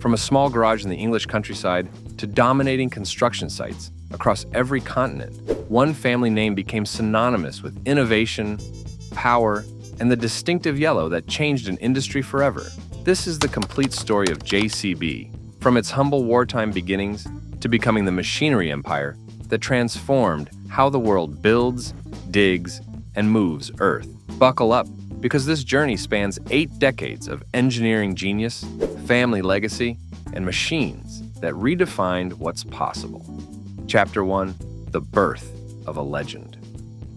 From a small garage in the English countryside to dominating construction sites across every continent, one family name became synonymous with innovation, power, and the distinctive yellow that changed an industry forever. This is the complete story of JCB, from its humble wartime beginnings to becoming the machinery empire that transformed how the world builds, digs, and moves Earth. Buckle up, because this journey spans 8 decades of engineering genius, family legacy, and machines that redefined what's possible. Chapter 1: The Birth of a Legend.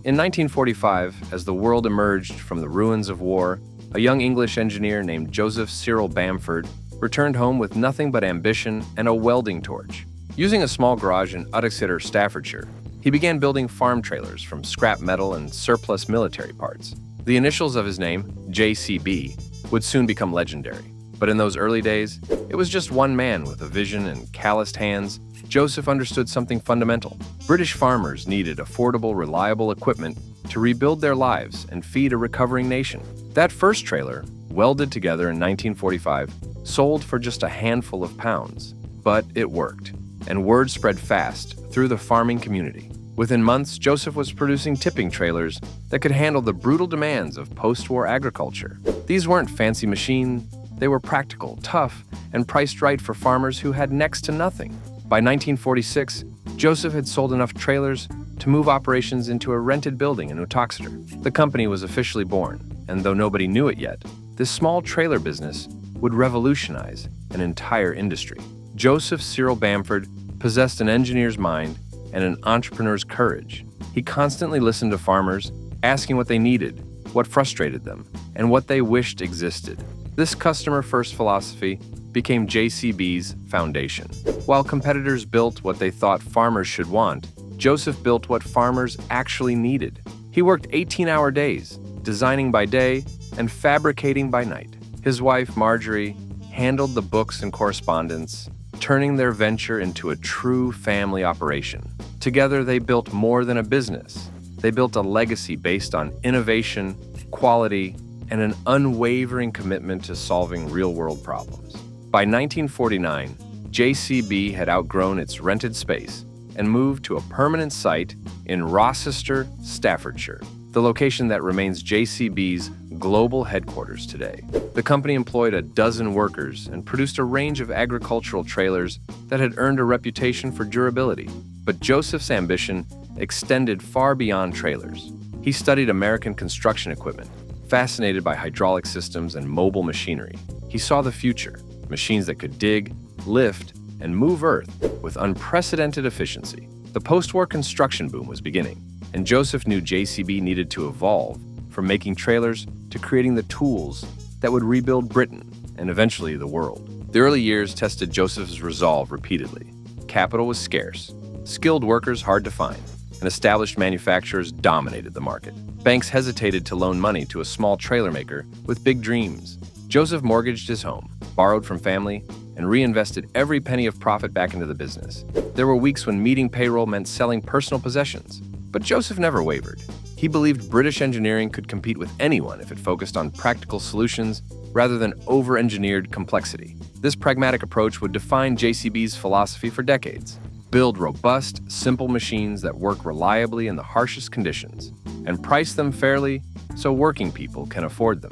In 1945, as the world emerged from the ruins of war, a young English engineer named Joseph Cyril Bamford returned home with nothing but ambition and a welding torch. Using a small garage in Uttoxeter, Staffordshire, he began building farm trailers from scrap metal and surplus military parts. The initials of his name, JCB, would soon become legendary. But in those early days, it was just one man with a vision and calloused hands. Joseph understood something fundamental. British farmers needed affordable, reliable equipment to rebuild their lives and feed a recovering nation. That first trailer, welded together in 1945, sold for just a handful of pounds. But it worked, and word spread fast through the farming community. Within months, Joseph was producing tipping trailers that could handle the brutal demands of post-war agriculture. These weren't fancy machines. They were practical, tough, and priced right for farmers who had next to nothing. By 1946, Joseph had sold enough trailers to move operations into a rented building in Uttoxeter. The company was officially born, and though nobody knew it yet, this small trailer business would revolutionize an entire industry. Joseph Cyril Bamford possessed an engineer's mind and an entrepreneur's courage. He constantly listened to farmers, asking what they needed, what frustrated them, and what they wished existed. This customer-first philosophy became JCB's foundation. While competitors built what they thought farmers should want, Joseph built what farmers actually needed. He worked 18-hour days, designing by day and fabricating by night. His wife, Marjorie, handled the books and correspondence, turning their venture into a true family operation. Together, they built more than a business. They built a legacy based on innovation, quality, and an unwavering commitment to solving real-world problems. By 1949, JCB had outgrown its rented space and moved to a permanent site in Rochester, Staffordshire, the location that remains JCB's global headquarters today. The company employed a dozen workers and produced a range of agricultural trailers that had earned a reputation for durability. But Joseph's ambition extended far beyond trailers. He studied American construction equipment, fascinated by hydraulic systems and mobile machinery. He saw the future, machines that could dig, lift, and move earth with unprecedented efficiency. The post-war construction boom was beginning, and Joseph knew JCB needed to evolve from making trailers to creating the tools that would rebuild Britain and eventually the world. The early years tested Joseph's resolve repeatedly. Capital was scarce, skilled workers hard to find, and established manufacturers dominated the market. Banks hesitated to loan money to a small trailer maker with big dreams. Joseph mortgaged his home, borrowed from family, and reinvested every penny of profit back into the business. There were weeks when meeting payroll meant selling personal possessions, but Joseph never wavered. He believed British engineering could compete with anyone if it focused on practical solutions rather than over-engineered complexity. This pragmatic approach would define JCB's philosophy for decades. Build robust, simple machines that work reliably in the harshest conditions, and price them fairly so working people can afford them.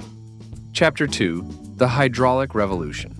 Chapter 2: The Hydraulic Revolution.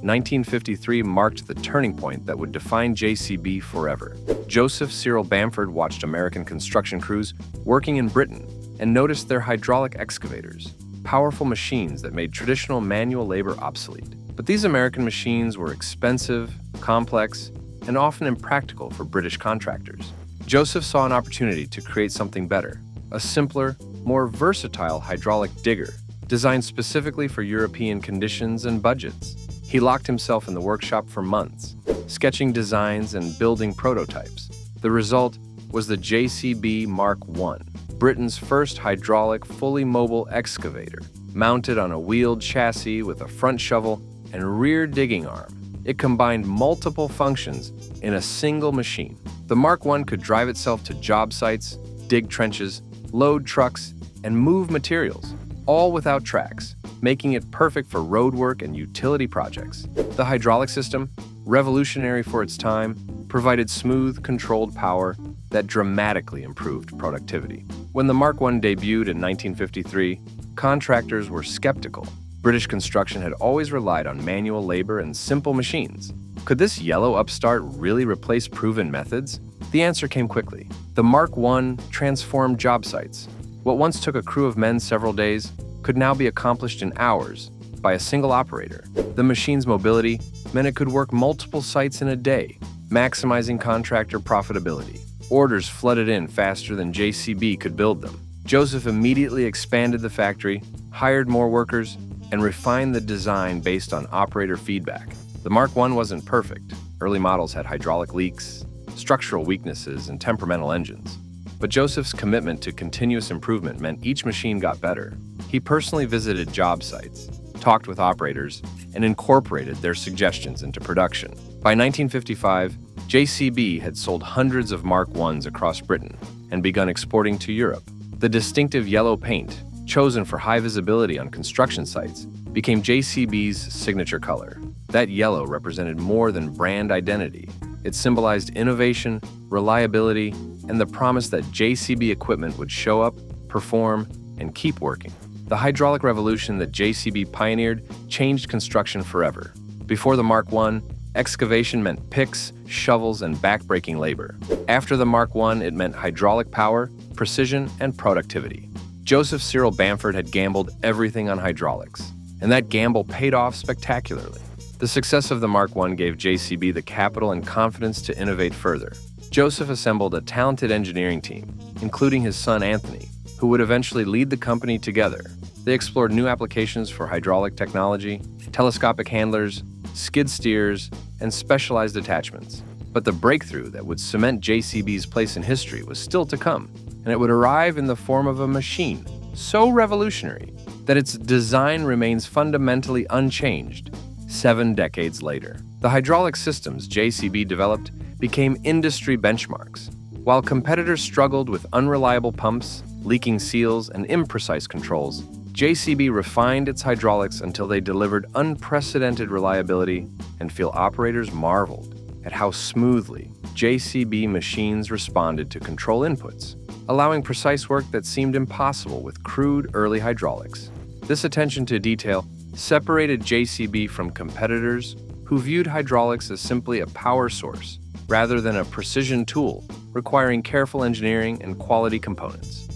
1953 marked the turning point that would define JCB forever. Joseph Cyril Bamford watched American construction crews working in Britain and noticed their hydraulic excavators, powerful machines that made traditional manual labor obsolete. But these American machines were expensive, complex, and often impractical for British contractors. Joseph saw an opportunity to create something better, a simpler, more versatile hydraulic digger designed specifically for European conditions and budgets. He locked himself in the workshop for months, sketching designs and building prototypes. The result was the JCB Mark I, Britain's first hydraulic, fully mobile excavator, mounted on a wheeled chassis with a front shovel and rear digging arm. It combined multiple functions in a single machine. The Mark I could drive itself to job sites, dig trenches, load trucks, and move materials, all without tracks. making it perfect for roadwork and utility projects. The hydraulic system, revolutionary for its time, provided smooth, controlled power that dramatically improved productivity. When the Mark I debuted in 1953, contractors were skeptical. British construction had always relied on manual labor and simple machines. Could this yellow upstart really replace proven methods? The answer came quickly. The Mark I transformed job sites. What once took a crew of men several days could now be accomplished in hours by a single operator. The machine's mobility meant it could work multiple sites in a day, maximizing contractor profitability. Orders flooded in faster than JCB could build them. Joseph immediately expanded the factory, hired more workers, and refined the design based on operator feedback. The Mark I wasn't perfect. Early models had hydraulic leaks, structural weaknesses, and temperamental engines. But Joseph's commitment to continuous improvement meant each machine got better. He personally visited job sites, talked with operators, and incorporated their suggestions into production. By 1955, JCB had sold hundreds of Mark I's across Britain and begun exporting to Europe. The distinctive yellow paint, chosen for high visibility on construction sites, became JCB's signature color. That yellow represented more than brand identity. It symbolized innovation, reliability, and the promise that JCB equipment would show up, perform, and keep working. The hydraulic revolution that JCB pioneered changed construction forever. Before the Mark I, excavation meant picks, shovels, and backbreaking labor. After the Mark I, it meant hydraulic power, precision, and productivity. Joseph Cyril Bamford had gambled everything on hydraulics, and that gamble paid off spectacularly. The success of the Mark I gave JCB the capital and confidence to innovate further. Joseph assembled a talented engineering team, including his son Anthony, who would eventually lead the company together. They explored new applications for hydraulic technology, telescopic handlers, skid steers, and specialized attachments. But the breakthrough that would cement JCB's place in history was still to come, and it would arrive in the form of a machine so revolutionary that its design remains fundamentally unchanged 7 decades later. The hydraulic systems JCB developed became industry benchmarks. While competitors struggled with unreliable pumps, leaking seals, and imprecise controls, JCB refined its hydraulics until they delivered unprecedented reliability and field operators marveled at how smoothly JCB machines responded to control inputs, allowing precise work that seemed impossible with crude early hydraulics. This attention to detail separated JCB from competitors who viewed hydraulics as simply a power source rather than a precision tool requiring careful engineering and quality components.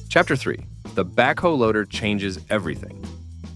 Chapter 3. The Backhoe loader changes everything.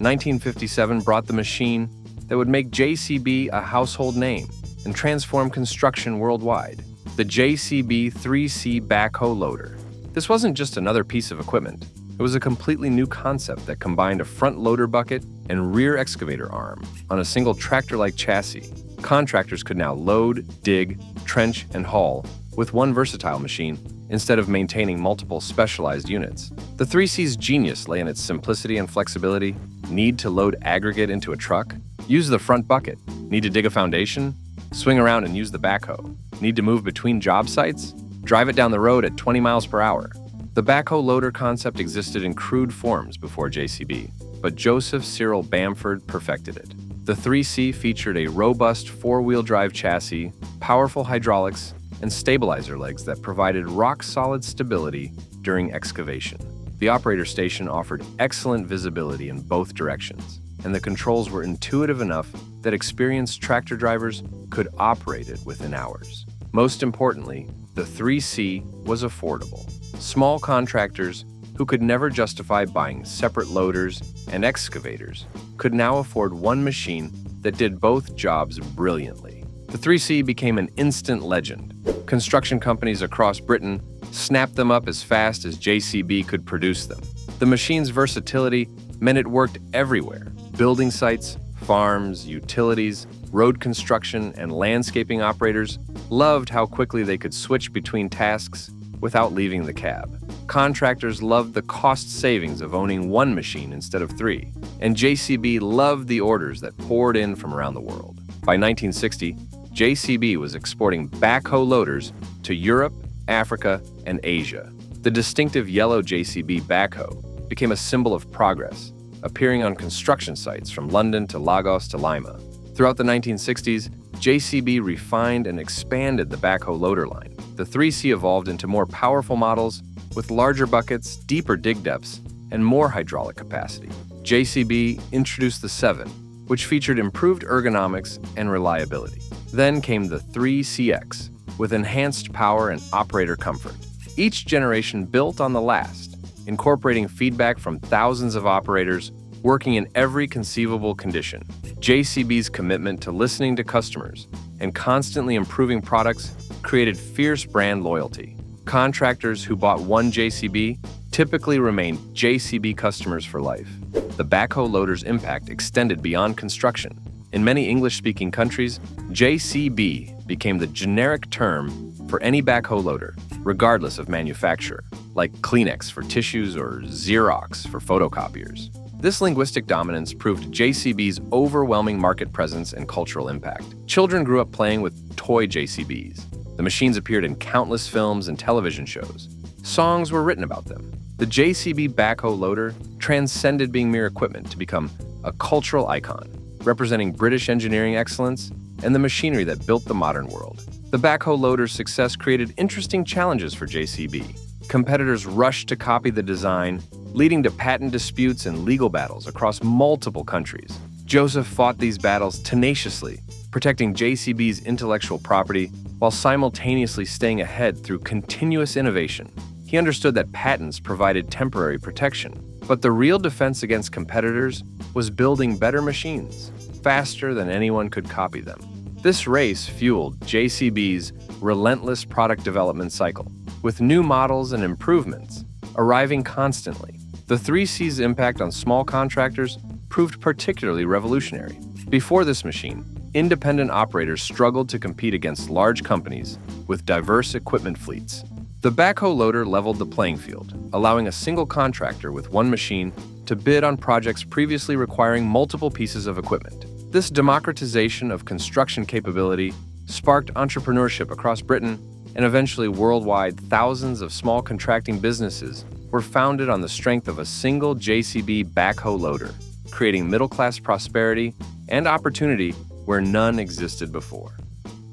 1957 brought the machine that would make JCB a household name and transform construction worldwide. The JCB 3C Backhoe loader. This wasn't just another piece of equipment. It was a completely new concept that combined a front loader bucket and rear excavator arm on a single tractor-like chassis. Contractors could now load, dig, trench, and haul with one versatile machine instead of maintaining multiple specialized units. The 3C's genius lay in its simplicity and flexibility. Need to load aggregate into a truck? Use the front bucket. Need to dig a foundation? Swing around and use the backhoe. Need to move between job sites? Drive it down the road at 20 miles per hour. The backhoe loader concept existed in crude forms before JCB, but Joseph Cyril Bamford perfected it. The 3C featured a robust four-wheel drive chassis, powerful hydraulics, and stabilizer legs that provided rock-solid stability during excavation. The operator station offered excellent visibility in both directions, and the controls were intuitive enough that experienced tractor drivers could operate it within hours. Most importantly, the 3C was affordable. Small contractors who could never justify buying separate loaders and excavators could now afford one machine that did both jobs brilliantly. The 3C became an instant legend. Construction companies across Britain snapped them up as fast as JCB could produce them. The machine's versatility meant it worked everywhere. Building sites, farms, utilities, road construction, and landscaping operators loved how quickly they could switch between tasks without leaving the cab. Contractors loved the cost savings of owning one machine instead of 3, and JCB loved the orders that poured in from around the world. By 1960, JCB was exporting backhoe loaders to Europe, Africa, and Asia. The distinctive yellow JCB backhoe became a symbol of progress, appearing on construction sites from London to Lagos to Lima. Throughout the 1960s, JCB refined and expanded the backhoe loader line. The 3C evolved into more powerful models with larger buckets, deeper dig depths, and more hydraulic capacity. JCB introduced the 7, which featured improved ergonomics and reliability. Then came the 3CX, with enhanced power and operator comfort. Each generation built on the last, incorporating feedback from thousands of operators working in every conceivable condition. JCB's commitment to listening to customers and constantly improving products created fierce brand loyalty. Contractors who bought one JCB typically remained JCB customers for life. The backhoe loader's impact extended beyond construction. In many English-speaking countries, JCB became the generic term for any backhoe loader, regardless of manufacturer, like Kleenex for tissues or Xerox for photocopiers. This linguistic dominance proved JCB's overwhelming market presence and cultural impact. Children grew up playing with toy JCBs. The machines appeared in countless films and television shows. Songs were written about them. The JCB backhoe loader transcended being mere equipment to become a cultural icon, representing British engineering excellence and the machinery that built the modern world. The backhoe loader's success created interesting challenges for JCB. Competitors rushed to copy the design, leading to patent disputes and legal battles across multiple countries. Joseph fought these battles tenaciously, protecting JCB's intellectual property while simultaneously staying ahead through continuous innovation. He understood that patents provided temporary protection, but the real defense against competitors was building better machines, faster than anyone could copy them. This race fueled JCB's relentless product development cycle, with new models and improvements arriving constantly. The 3C's impact on small contractors proved particularly revolutionary. Before this machine, independent operators struggled to compete against large companies with diverse equipment fleets. The backhoe loader leveled the playing field, allowing a single contractor with one machine to bid on projects previously requiring multiple pieces of equipment. This democratization of construction capability sparked entrepreneurship across Britain, and eventually worldwide. Thousands of small contracting businesses were founded on the strength of a single JCB backhoe loader, creating middle-class prosperity and opportunity where none existed before.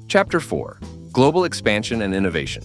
Chapter 4: Global Expansion and Innovation.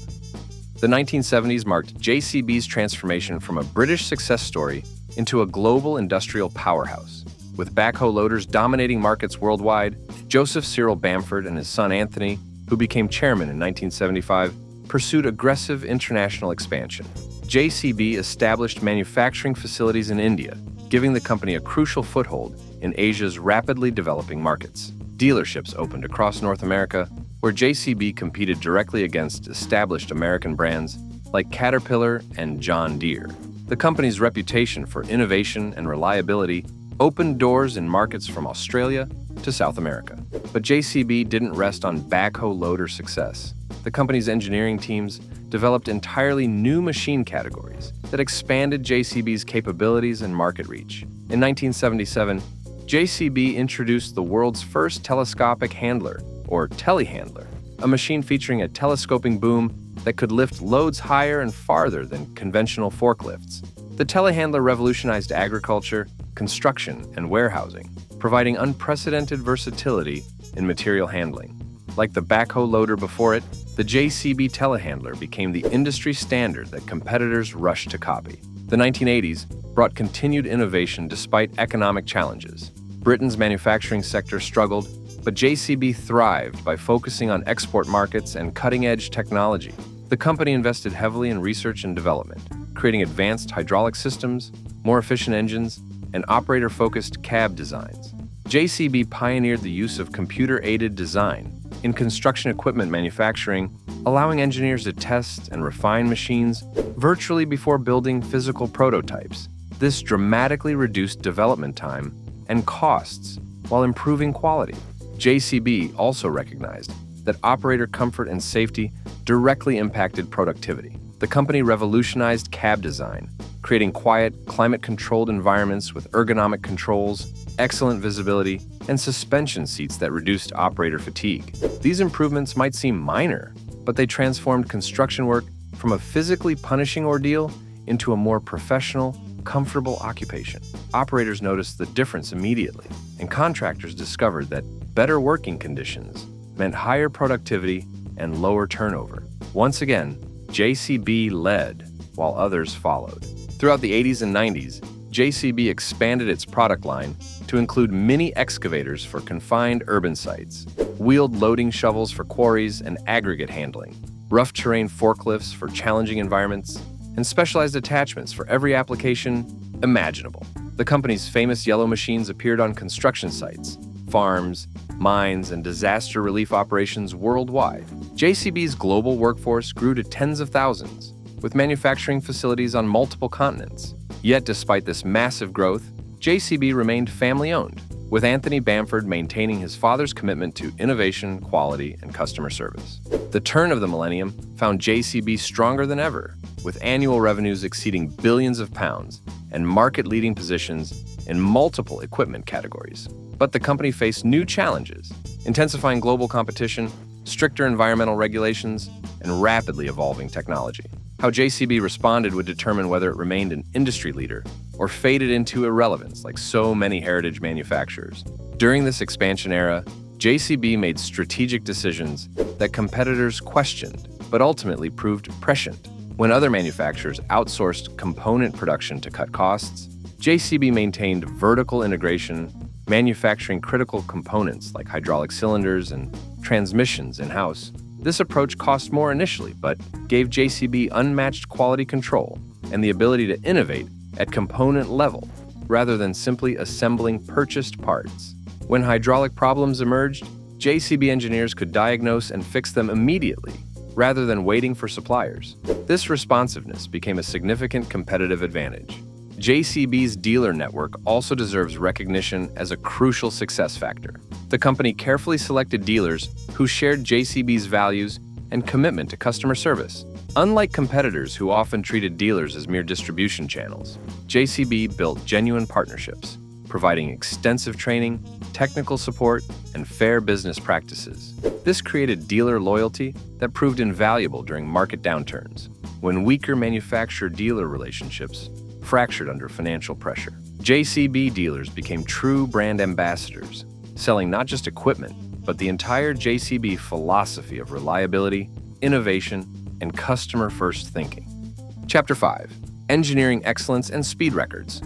The 1970s marked JCB's transformation from a British success story into a global industrial powerhouse. With backhoe loaders dominating markets worldwide, Joseph Cyril Bamford and his son Anthony, who became chairman in 1975, pursued aggressive international expansion. JCB established manufacturing facilities in India, giving the company a crucial foothold in Asia's rapidly developing markets. Dealerships opened across North America, where JCB competed directly against established American brands like Caterpillar and John Deere. The company's reputation for innovation and reliability opened doors in markets from Australia to South America. But JCB didn't rest on backhoe loader success. The company's engineering teams developed entirely new machine categories that expanded JCB's capabilities and market reach. In 1977, JCB introduced the world's first telescopic handler, or telehandler, a machine featuring a telescoping boom that could lift loads higher and farther than conventional forklifts. The telehandler revolutionized agriculture, construction, and warehousing, providing unprecedented versatility in material handling. Like the backhoe loader before it, the JCB telehandler became the industry standard that competitors rushed to copy. The 1980s brought continued innovation despite economic challenges. Britain's manufacturing sector struggled, but JCB thrived by focusing on export markets and cutting-edge technology. The company invested heavily in research and development, creating advanced hydraulic systems, more efficient engines, and operator-focused cab designs. JCB pioneered the use of computer-aided design in construction equipment manufacturing, allowing engineers to test and refine machines virtually before building physical prototypes. This dramatically reduced development time and costs while improving quality. JCB also recognized that operator comfort and safety directly impacted productivity. The company revolutionized cab design, creating quiet, climate-controlled environments with ergonomic controls, excellent visibility, and suspension seats that reduced operator fatigue. These improvements might seem minor, but they transformed construction work from a physically punishing ordeal into a more professional, comfortable occupation. Operators noticed the difference immediately, and contractors discovered that better working conditions meant higher productivity and lower turnover. Once again, JCB led while others followed. Throughout the 80s and 90s, JCB expanded its product line to include mini excavators for confined urban sites, wheeled loading shovels for quarries and aggregate handling, rough terrain forklifts for challenging environments, and specialized attachments for every application imaginable. The company's famous yellow machines appeared on construction sites, farms, mines, and disaster relief operations worldwide. JCB's global workforce grew to tens of thousands, with manufacturing facilities on multiple continents. Yet despite this massive growth, JCB remained family-owned, with Anthony Bamford maintaining his father's commitment to innovation, quality, and customer service. The turn of the millennium found JCB stronger than ever, with annual revenues exceeding billions of pounds and market-leading positions in multiple equipment categories. But the company faced new challenges: intensifying global competition, stricter environmental regulations, and rapidly evolving technology. How JCB responded would determine whether it remained an industry leader or faded into irrelevance like so many heritage manufacturers. During this expansion era, JCB made strategic decisions that competitors questioned, but ultimately proved prescient. When other manufacturers outsourced component production to cut costs, JCB maintained vertical integration, manufacturing critical components like hydraulic cylinders and transmissions in-house. This approach cost more initially, but gave JCB unmatched quality control and the ability to innovate at component level rather than simply assembling purchased parts. When hydraulic problems emerged, JCB engineers could diagnose and fix them immediately rather than waiting for suppliers. This responsiveness became a significant competitive advantage. JCB's dealer network also deserves recognition as a crucial success factor. The company carefully selected dealers who shared JCB's values and commitment to customer service. Unlike competitors who often treated dealers as mere distribution channels, JCB built genuine partnerships, providing extensive training, technical support, and fair business practices. This created dealer loyalty that proved invaluable during market downturns, when weaker manufacturer-dealer relationships fractured under financial pressure. JCB dealers became true brand ambassadors, selling not just equipment, but the entire JCB philosophy of reliability, innovation, and customer-first thinking. Chapter 5. Engineering Excellence and Speed Records.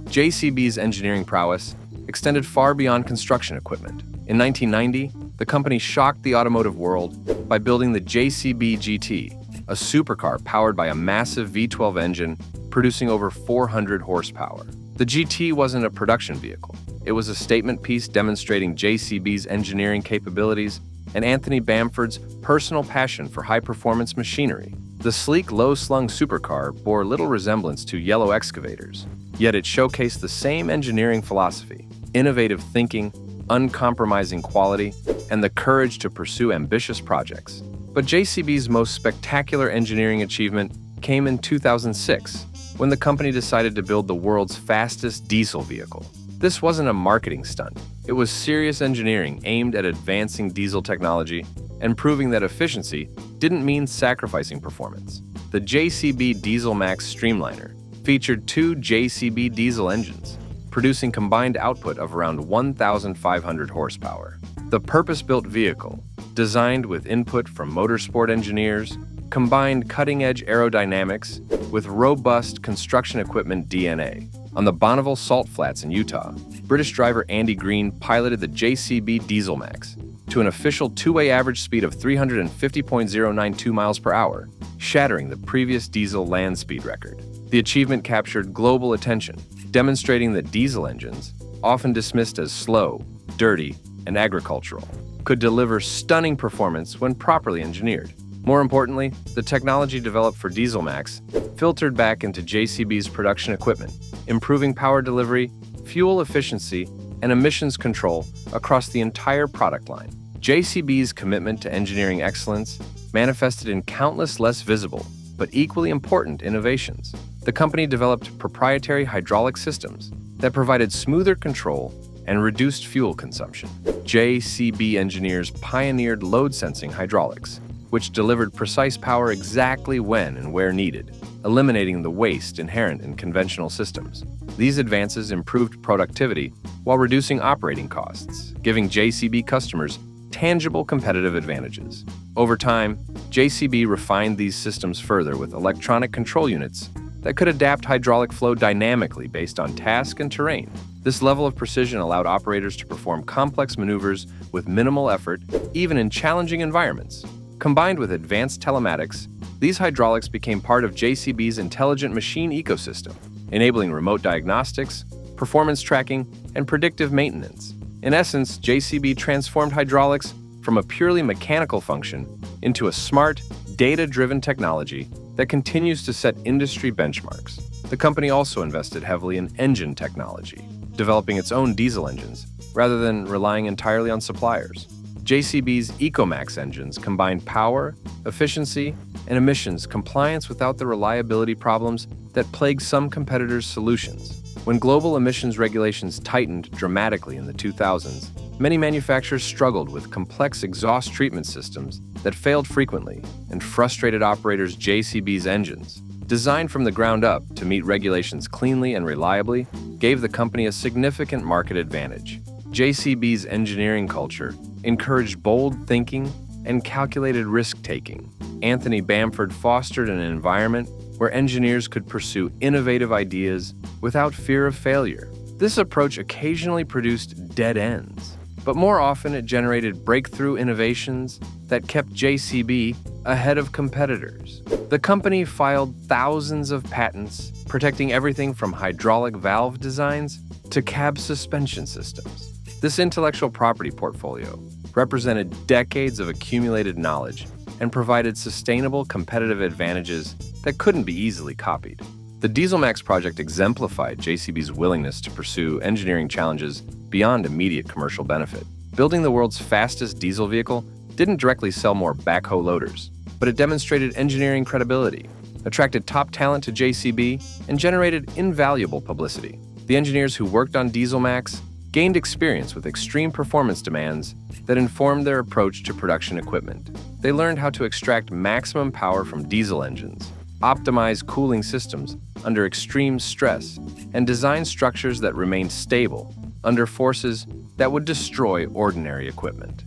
JCB's engineering prowess extended far beyond construction equipment. In 1990, the company shocked the automotive world by building the JCB GT, a supercar powered by a massive V12 engine producing over 400 horsepower. The GT wasn't a production vehicle. It was a statement piece demonstrating JCB's engineering capabilities and Anthony Bamford's personal passion for high-performance machinery. The sleek, low-slung supercar bore little resemblance to yellow excavators, yet it showcased the same engineering philosophy: innovative thinking, uncompromising quality, and the courage to pursue ambitious projects. But JCB's most spectacular engineering achievement came in 2006, when the company decided to build the world's fastest diesel vehicle. This wasn't a marketing stunt. It was serious engineering aimed at advancing diesel technology and proving that efficiency didn't mean sacrificing performance. The JCB Diesel Max Streamliner featured two JCB diesel engines, producing combined output of around 1,500 horsepower. The purpose-built vehicle, designed with input from motorsport engineers, combined cutting-edge aerodynamics with robust construction equipment DNA. On the Bonneville Salt Flats in Utah, British driver Andy Green piloted the JCB Diesel Max to an official two-way average speed of 350.092 miles per hour, shattering the previous diesel land speed record. The achievement captured global attention, demonstrating that diesel engines, often dismissed as slow, dirty, and agricultural, could deliver stunning performance when properly engineered. More importantly, the technology developed for Diesel Max filtered back into JCB's production equipment, improving power delivery, fuel efficiency, and emissions control across the entire product line. JCB's commitment to engineering excellence manifested in countless less visible but equally important innovations. The company developed proprietary hydraulic systems that provided smoother control and reduced fuel consumption. JCB engineers pioneered load-sensing hydraulics, which delivered precise power exactly when and where needed, eliminating the waste inherent in conventional systems. These advances improved productivity while reducing operating costs, giving JCB customers tangible competitive advantages. Over time, JCB refined these systems further with electronic control units that could adapt hydraulic flow dynamically based on task and terrain. This level of precision allowed operators to perform complex maneuvers with minimal effort, even in challenging environments. Combined with advanced telematics, these hydraulics became part of JCB's intelligent machine ecosystem, enabling remote diagnostics, performance tracking, and predictive maintenance. In essence, JCB transformed hydraulics from a purely mechanical function into a smart, data-driven technology that continues to set industry benchmarks. The company also invested heavily in engine technology, developing its own diesel engines rather than relying entirely on suppliers. JCB's EcoMax engines combined power, efficiency, and emissions compliance without the reliability problems that plague some competitors' solutions. When global emissions regulations tightened dramatically in the 2000s, many manufacturers struggled with complex exhaust treatment systems that failed frequently and frustrated operators. JCB's engines, designed from the ground up to meet regulations cleanly and reliably, gave the company a significant market advantage. JCB's engineering culture encouraged bold thinking and calculated risk-taking. Anthony Bamford fostered an environment where engineers could pursue innovative ideas without fear of failure. This approach occasionally produced dead ends, but more often it generated breakthrough innovations that kept JCB ahead of competitors. The company filed thousands of patents, protecting everything from hydraulic valve designs to cab suspension systems. This intellectual property portfolio represented decades of accumulated knowledge and provided sustainable competitive advantages that couldn't be easily copied. The DieselMax project exemplified JCB's willingness to pursue engineering challenges beyond immediate commercial benefit. Building the world's fastest diesel vehicle didn't directly sell more backhoe loaders, but it demonstrated engineering credibility, attracted top talent to JCB, and generated invaluable publicity. The engineers who worked on DieselMax gained experience with extreme performance demands that informed their approach to production equipment. They learned how to extract maximum power from diesel engines, optimize cooling systems under extreme stress, and design structures that remained stable under forces that would destroy ordinary equipment.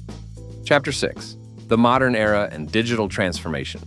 Chapter 6. The Modern Era and Digital Transformation.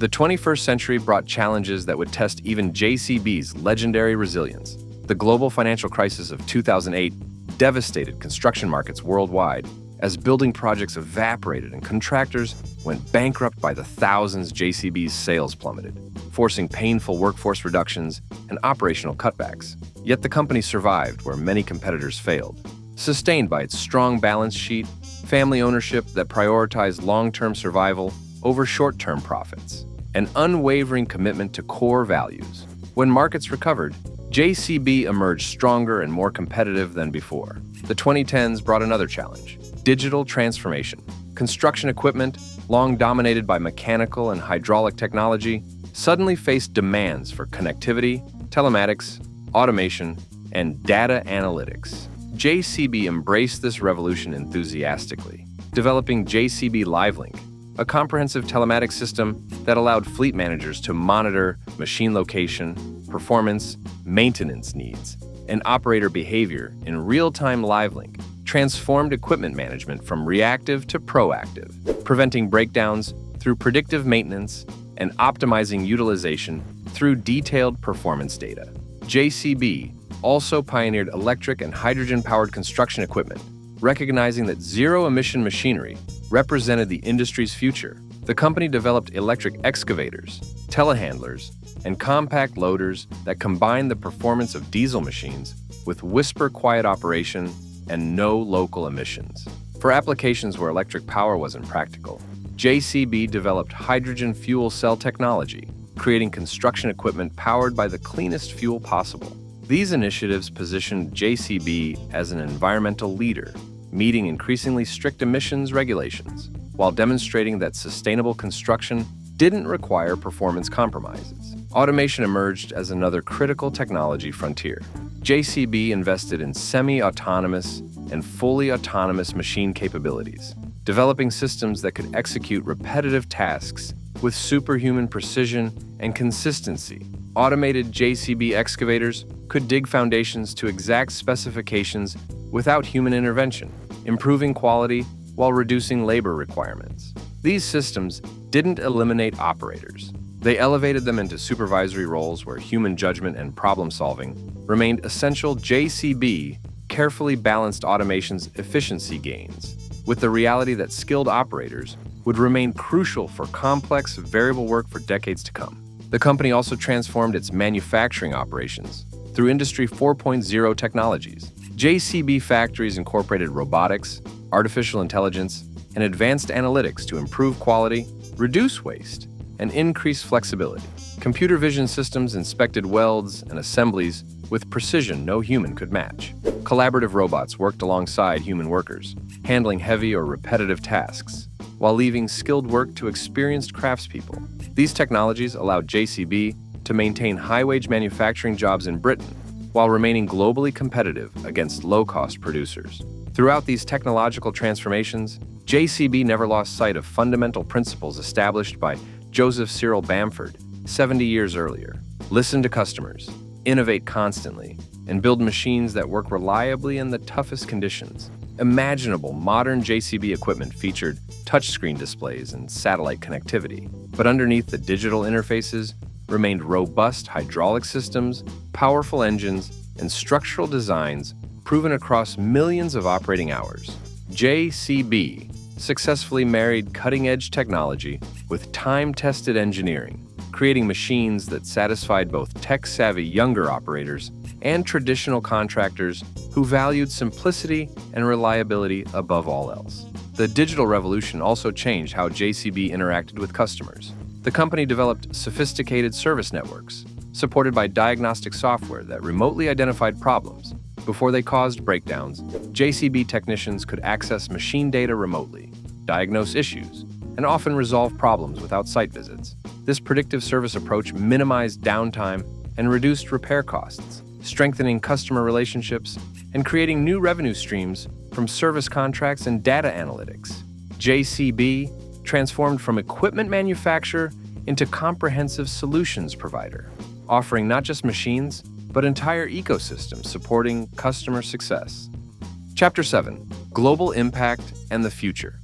The 21st century brought challenges that would test even JCB's legendary resilience. The global financial crisis of 2008 devastated construction markets worldwide as building projects evaporated and contractors went bankrupt by the thousands. JCB's sales plummeted, forcing painful workforce reductions and operational cutbacks. Yet the company survived where many competitors failed, sustained by its strong balance sheet, family ownership that prioritized long-term survival over short-term profits, an unwavering commitment to core values. When markets recovered, JCB emerged stronger and more competitive than before. The 2010s brought another challenge: digital transformation. Construction equipment, long dominated by mechanical and hydraulic technology, suddenly faced demands for connectivity, telematics, automation, and data analytics. JCB embraced this revolution enthusiastically, developing JCB LiveLink, a comprehensive telematics system that allowed fleet managers to monitor machine location, performance, maintenance needs, and operator behavior in real-time. LiveLink transformed equipment management from reactive to proactive, preventing breakdowns through predictive maintenance and optimizing utilization through detailed performance data. JCB also pioneered electric and hydrogen-powered construction equipment, recognizing that zero-emission machinery represented the industry's future. The company developed electric excavators, telehandlers, and compact loaders that combined the performance of diesel machines with whisper-quiet operation and no local emissions. For applications where electric power wasn't practical, JCB developed hydrogen fuel cell technology, creating construction equipment powered by the cleanest fuel possible. These initiatives positioned JCB as an environmental leader, meeting increasingly strict emissions regulations, while demonstrating that sustainable construction didn't require performance compromises. Automation emerged as another critical technology frontier. JCB invested in semi-autonomous and fully autonomous machine capabilities, developing systems that could execute repetitive tasks with superhuman precision and consistency. Automated JCB excavators could dig foundations to exact specifications without human intervention, improving quality while reducing labor requirements. These systems didn't eliminate operators. They elevated them into supervisory roles where human judgment and problem-solving remained essential. JCB carefully balanced automation's efficiency gains with the reality that skilled operators would remain crucial for complex, variable work for decades to come. The company also transformed its manufacturing operations through Industry 4.0 technologies. JCB factories incorporated robotics, artificial intelligence, and advanced analytics to improve quality, reduce waste, and increase flexibility. Computer vision systems inspected welds and assemblies with precision no human could match. Collaborative robots worked alongside human workers, handling heavy or repetitive tasks, while leaving skilled work to experienced craftspeople. These technologies allowed JCB to maintain high-wage manufacturing jobs in Britain while remaining globally competitive against low-cost producers. Throughout these technological transformations, JCB never lost sight of fundamental principles established by Joseph Cyril Bamford 70 years earlier. Listen to customers, innovate constantly, and build machines that work reliably in the toughest conditions. Imaginable modern JCB equipment featured touchscreen displays and satellite connectivity, but underneath the digital interfaces remained robust hydraulic systems, powerful engines, and structural designs proven across millions of operating hours. JCB successfully married cutting-edge technology with time-tested engineering, creating machines that satisfied both tech-savvy younger operators and traditional contractors who valued simplicity and reliability above all else. The digital revolution also changed how JCB interacted with customers. The company developed sophisticated service networks, supported by diagnostic software that remotely identified problems. Before they caused breakdowns, JCB technicians could access machine data remotely, diagnose issues, and often resolve problems without site visits. This predictive service approach minimized downtime and reduced repair costs, strengthening customer relationships and creating new revenue streams from service contracts and data analytics. JCB transformed from equipment manufacturer into comprehensive solutions provider, offering not just machines, but entire ecosystems supporting customer success. Chapter 7: Global Impact and the Future.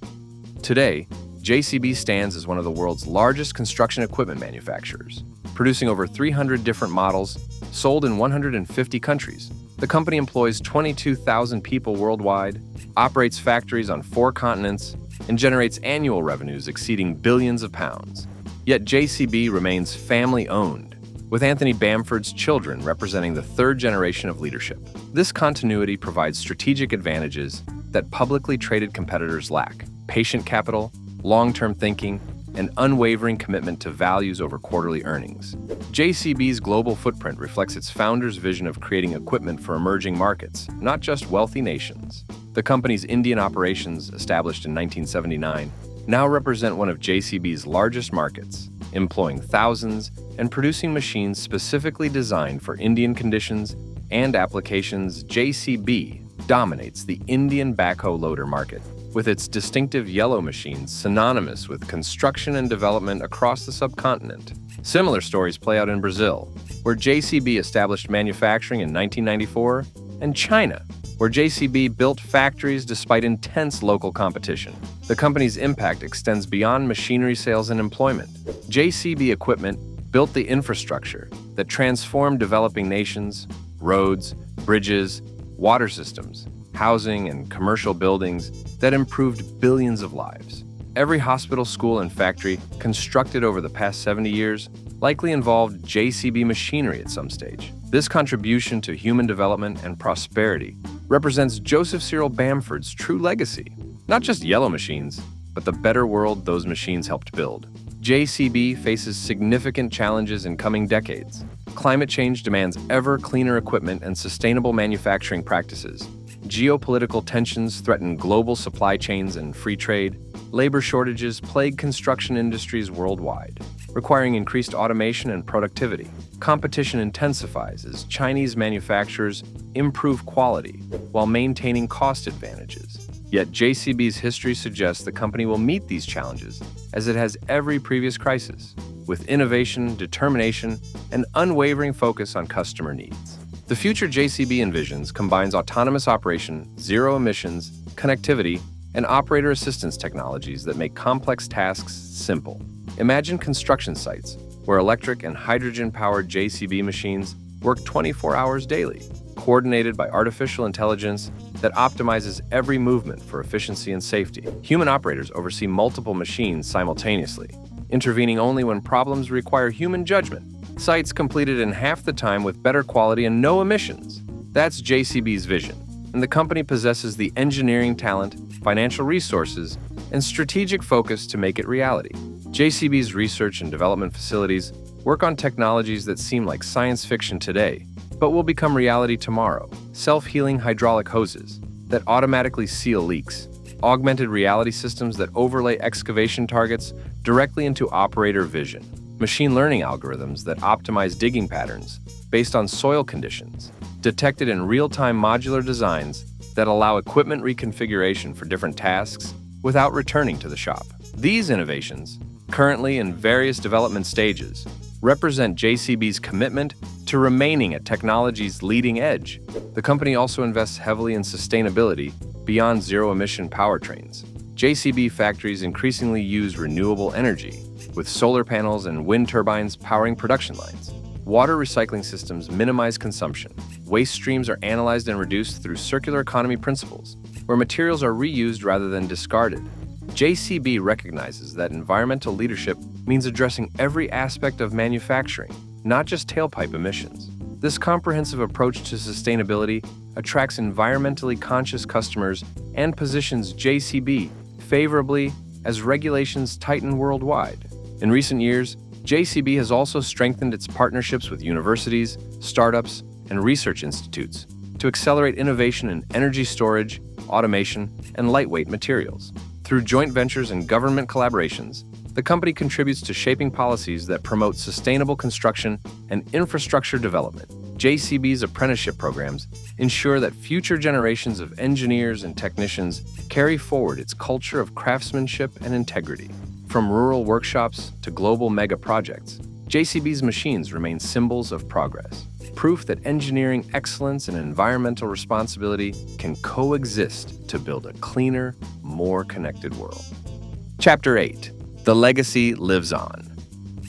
Today, JCB stands as one of the world's largest construction equipment manufacturers, producing over 300 different models sold in 150 countries. The company employs 22,000 people worldwide, operates factories on 4 continents, and generates annual revenues exceeding billions of pounds. Yet JCB remains family-owned, with Anthony Bamford's children representing the 3rd generation of leadership. This continuity provides strategic advantages that publicly traded competitors lack: patient capital, long-term thinking, and unwavering commitment to values over quarterly earnings. JCB's global footprint reflects its founder's vision of creating equipment for emerging markets, not just wealthy nations. The company's Indian operations, established in 1979, now represent one of JCB's largest markets, employing thousands and producing machines specifically designed for Indian conditions and applications. JCB dominates the Indian backhoe loader market, with its distinctive yellow machines synonymous with construction and development across the subcontinent. Similar stories play out in Brazil, where JCB established manufacturing in 1994, and China, where JCB built factories despite intense local competition. The company's impact extends beyond machinery sales and employment. JCB equipment built the infrastructure that transformed developing nations: roads, bridges, water systems, housing, and commercial buildings that improved billions of lives. Every hospital, school, and factory constructed over the past 70 years likely involved JCB machinery at some stage. This contribution to human development and prosperity represents Joseph Cyril Bamford's true legacy. Not just yellow machines, but the better world those machines helped build. JCB faces significant challenges in coming decades. Climate change demands ever cleaner equipment and sustainable manufacturing practices. Geopolitical tensions threaten global supply chains and free trade. Labor shortages plague construction industries worldwide, requiring increased automation and productivity. Competition intensifies as Chinese manufacturers improve quality while maintaining cost advantages. Yet JCB's history suggests the company will meet these challenges, as it has every previous crisis, with innovation, determination, and unwavering focus on customer needs. The future JCB envisions combines autonomous operation, zero emissions, connectivity, and operator assistance technologies that make complex tasks simple. Imagine construction sites where electric and hydrogen-powered JCB machines work 24 hours daily, coordinated by artificial intelligence that optimizes every movement for efficiency and safety. Human operators oversee multiple machines simultaneously, intervening only when problems require human judgment. Sites completed in half the time with better quality and no emissions. That's JCB's vision, and the company possesses the engineering talent, financial resources, and strategic focus to make it reality. JCB's research and development facilities work on technologies that seem like science fiction today, but will become reality tomorrow. Self-healing hydraulic hoses that automatically seal leaks, augmented reality systems that overlay excavation targets directly into operator vision, machine learning algorithms that optimize digging patterns based on soil conditions, detected in real-time modular designs that allow equipment reconfiguration for different tasks without returning to the shop. These innovations, currently in various development stages, represent JCB's commitment to remaining at technology's leading edge. The company also invests heavily in sustainability beyond zero-emission powertrains. JCB factories increasingly use renewable energy, with solar panels and wind turbines powering production lines. Water recycling systems minimize consumption. Waste streams are analyzed and reduced through circular economy principles, where materials are reused rather than discarded. JCB recognizes that environmental leadership means addressing every aspect of manufacturing, not just tailpipe emissions. This comprehensive approach to sustainability attracts environmentally conscious customers and positions JCB favorably as regulations tighten worldwide. In recent years, JCB has also strengthened its partnerships with universities, startups, and research institutes to accelerate innovation in energy storage, automation, and lightweight materials. Through joint ventures and government collaborations, the company contributes to shaping policies that promote sustainable construction and infrastructure development. JCB's apprenticeship programs ensure that future generations of engineers and technicians carry forward its culture of craftsmanship and integrity. From rural workshops to global mega projects, JCB's machines remain symbols of progress, proof that engineering excellence and environmental responsibility can coexist to build a cleaner, more connected world. Chapter 8. The Legacy Lives On.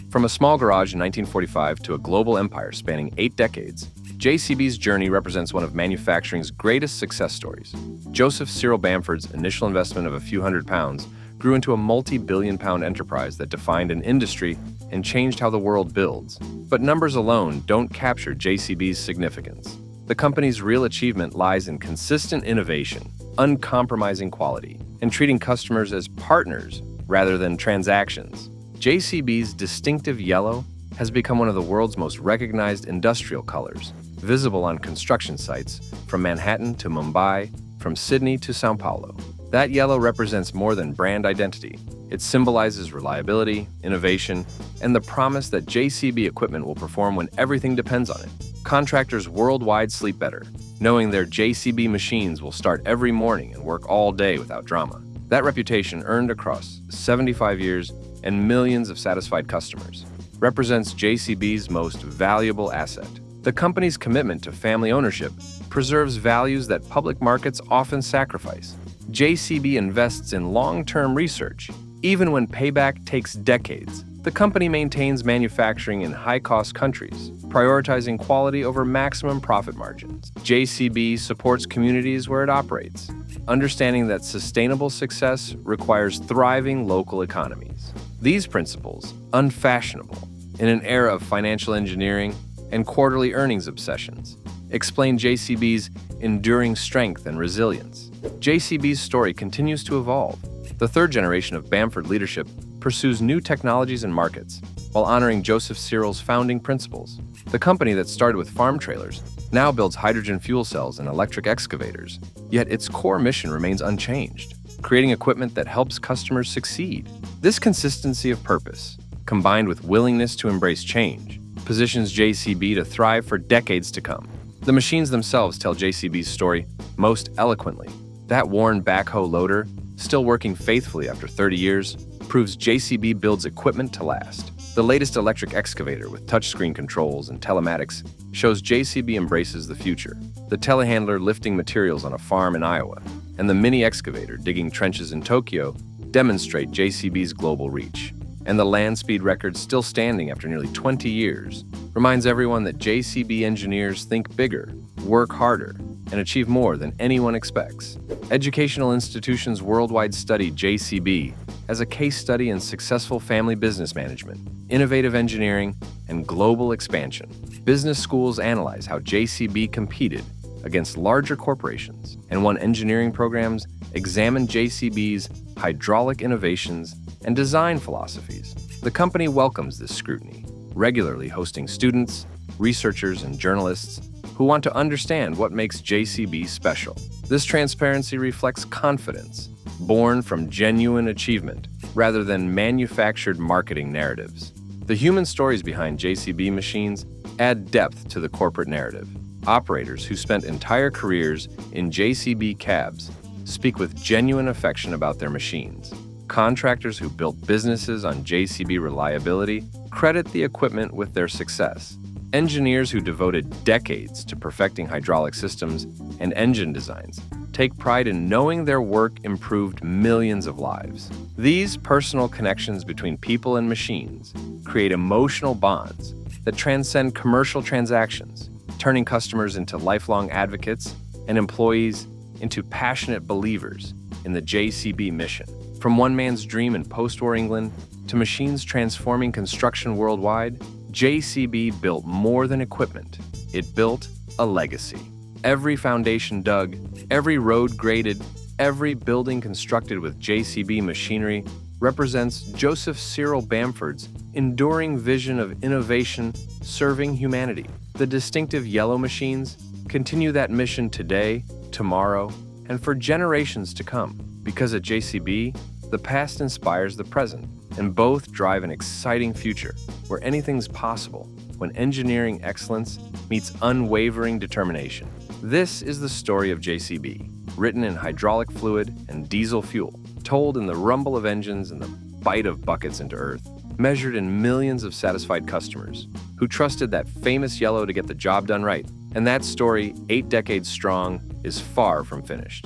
From a small garage in 1945 to a global empire spanning 8 decades, JCB's journey represents one of manufacturing's greatest success stories. Joseph Cyril Bamford's initial investment of a few £100 grew into a multi-billion-pound enterprise that defined an industry and changed how the world builds. But numbers alone don't capture JCB's significance. The company's real achievement lies in consistent innovation, uncompromising quality, and treating customers as partners rather than transactions. JCB's distinctive yellow has become one of the world's most recognized industrial colors, visible on construction sites from Manhattan to Mumbai, from Sydney to Sao Paulo. That yellow represents more than brand identity. It symbolizes reliability, innovation, and the promise that JCB equipment will perform when everything depends on it. Contractors worldwide sleep better, knowing their JCB machines will start every morning and work all day without drama. That reputation, earned across 75 years and millions of satisfied customers, represents JCB's most valuable asset. The company's commitment to family ownership preserves values that public markets often sacrifice. JCB invests in long-term research, even when payback takes decades. The company maintains manufacturing in high-cost countries, prioritizing quality over maximum profit margins. JCB supports communities where it operates, understanding that sustainable success requires thriving local economies. These principles, unfashionable in an era of financial engineering and quarterly earnings obsessions, explain JCB's enduring strength and resilience. JCB's story continues to evolve. The third generation of Bamford leadership pursues new technologies and markets, while honoring Joseph Cyril's founding principles. The company that started with farm trailers now builds hydrogen fuel cells and electric excavators, yet its core mission remains unchanged, creating equipment that helps customers succeed. This consistency of purpose, combined with willingness to embrace change, positions JCB to thrive for decades to come. The machines themselves tell JCB's story most eloquently. That worn backhoe loader, still working faithfully after 30 years, proves JCB builds equipment to last. The latest electric excavator with touchscreen controls and telematics shows JCB embraces the future. The telehandler lifting materials on a farm in Iowa and the mini excavator digging trenches in Tokyo demonstrate JCB's global reach. And the land speed record still standing after nearly 20 years reminds everyone that JCB engineers think bigger, work harder, and achieve more than anyone expects. Educational institutions worldwide study JCB as a case study in successful family business management, innovative engineering, and global expansion. Business schools analyze how JCB competed against larger corporations, and won engineering programs examine JCB's hydraulic innovations and design philosophies. The company welcomes this scrutiny, regularly hosting students, researchers, and journalists who want to understand what makes JCB special. This transparency reflects confidence, born from genuine achievement, rather than manufactured marketing narratives. The human stories behind JCB machines add depth to the corporate narrative. Operators who spent entire careers in JCB cabs speak with genuine affection about their machines. Contractors who built businesses on JCB reliability credit the equipment with their success. Engineers who devoted decades to perfecting hydraulic systems and engine designs take pride in knowing their work improved millions of lives. These personal connections between people and machines create emotional bonds that transcend commercial transactions, turning customers into lifelong advocates and employees into passionate believers in the JCB mission. From one man's dream in post-war England to machines transforming construction worldwide, JCB built more than equipment. It built a legacy. Every foundation dug, every road graded, every building constructed with JCB machinery represents Joseph Cyril Bamford's enduring vision of innovation serving humanity. The distinctive yellow machines continue that mission today, tomorrow, and for generations to come. Because at JCB, the past inspires the present, and both drive an exciting future where anything's possible when engineering excellence meets unwavering determination. This is the story of JCB, written in hydraulic fluid and diesel fuel, told in the rumble of engines and the bite of buckets into earth, measured in millions of satisfied customers who trusted that famous yellow to get the job done right. And that story, 8 decades strong, is far from finished.